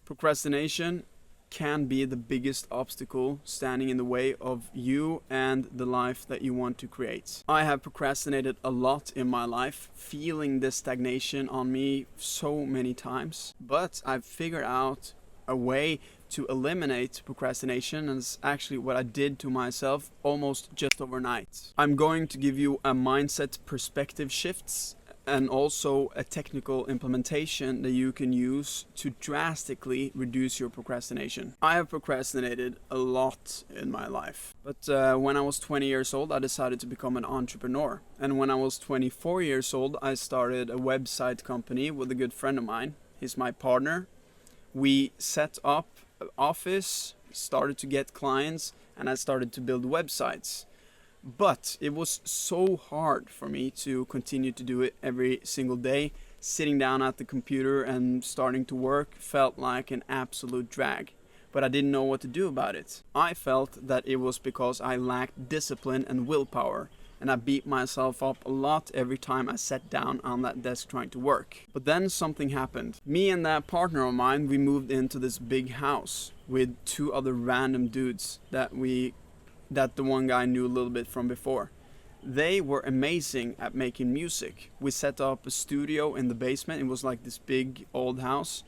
Procrastination can be the biggest obstacle standing in the way of you and the life that you want to create. I have procrastinated a lot in my life, feeling this stagnation on me so many times, but I've figured out a way to eliminate procrastination, and it's actually what I did to myself almost just overnight. I'm going to give you a mindset perspective shifts and also a technical implementation that you can use to drastically reduce your procrastination. I have procrastinated a lot in my life, but when I was 20 years old, I decided to become an entrepreneur. And when I was 24 years old, I started a website company with a good friend of mine. He's my partner. We set up an office, started to get clients, and I started to build websites. But it was so hard for me to continue to do it every single day. Sitting down at the computer and starting to work felt like an absolute drag, but I didn't know what to do about it. I felt that it was because I lacked discipline and willpower, and I beat myself up a lot every time I sat down on that desk trying to work. But then something happened. Me and that partner of mine, we moved into this big house with two other random dudes that the one guy knew a little bit from before. They were amazing at making music. We set up a studio in the basement. It was like this big old house,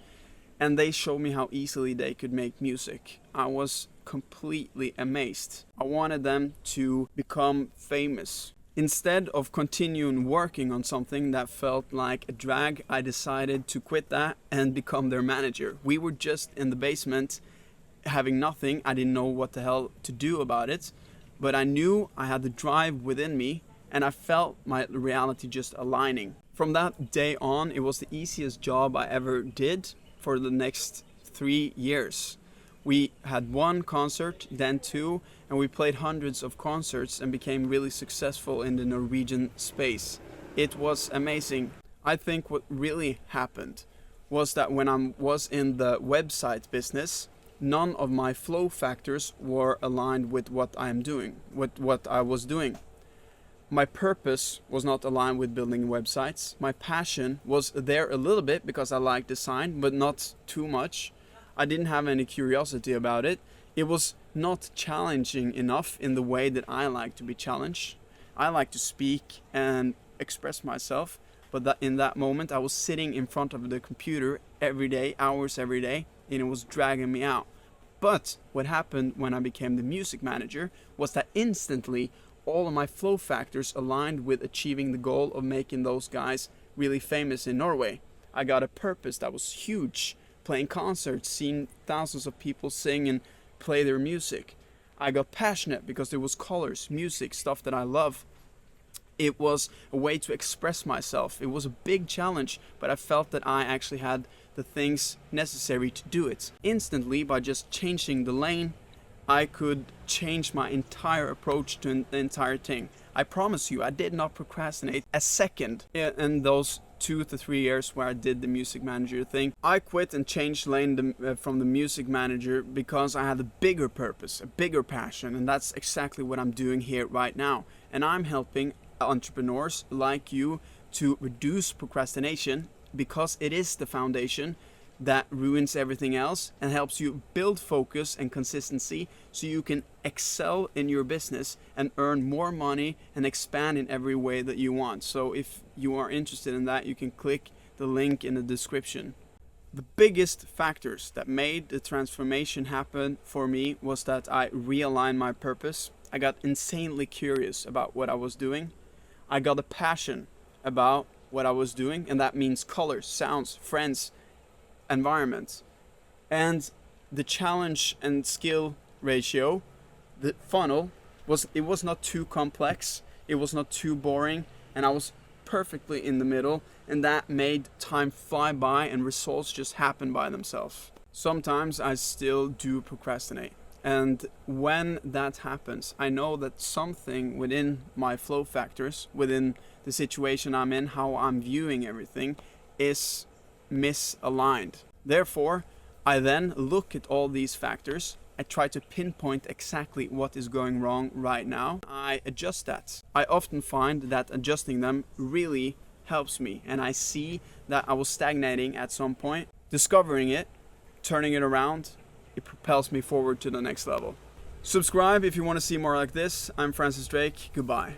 and they showed me how easily they could make music. I was completely amazed. I wanted them to become famous. Instead of continuing working on something that felt like a drag, I decided to quit that and become their manager. We were just in the basement having nothing. I didn't know what the hell to do about it, but I knew I had the drive within me, and I felt my reality just aligning. From that day on, it was the easiest job I ever did for the next 3 years. We had one concert, then two, and we played hundreds of concerts and became really successful in the Norwegian space. It was amazing. I think what really happened was that when I was in the website business, none of my flow factors were aligned with what I was doing. My purpose was not aligned with building websites. My passion was there a little bit because I like design, but not too much. I didn't have any curiosity about it. It was not challenging enough in the way that I like to be challenged. I like to speak and express myself, but in that moment I was sitting in front of the computer every day, hours every day, and it was dragging me out. But what happened when I became the music manager was that instantly all of my flow factors aligned with achieving the goal of making those guys really famous in Norway. I got a purpose that was huge, playing concerts, seeing thousands of people sing and play their music. I got passionate because there was colors, music, stuff that I love. It was a way to express myself. It was a big challenge, but I felt that I actually had the things necessary to do it. Instantly, by just changing the lane, I could change my entire approach to the entire thing. I promise you, I did not procrastinate a second in those 2 to 3 years where I did the music manager thing. I quit and changed lane from the music manager because I had a bigger purpose, a bigger passion, and that's exactly what I'm doing here right now. And I'm helping entrepreneurs like you to reduce procrastination, because it is the foundation that ruins everything else and helps you build focus and consistency so you can excel in your business and earn more money and expand in every way that you want. So if you are interested in that, you can click the link in the description. The biggest factors that made the transformation happen for me was that I realigned my purpose. I got insanely curious about what I was doing. I got a passion about what I was doing, and that means colors, sounds, friends, environment. And the challenge and skill ratio, the funnel, was not too complex, it was not too boring, and I was perfectly in the middle, and that made time fly by and results just happen by themselves. Sometimes I still do procrastinate, and when that happens, I know that something within my flow factors, within the situation I'm in, how I'm viewing everything, is misaligned. Therefore, I then look at all these factors. I try to pinpoint exactly what is going wrong right now. I adjust that. I often find that adjusting them really helps me, and I see that I was stagnating at some point. Discovering it turning it around, it propels me forward to the next level. Subscribe if you want to see more like this. I'm Francis Drake. Goodbye.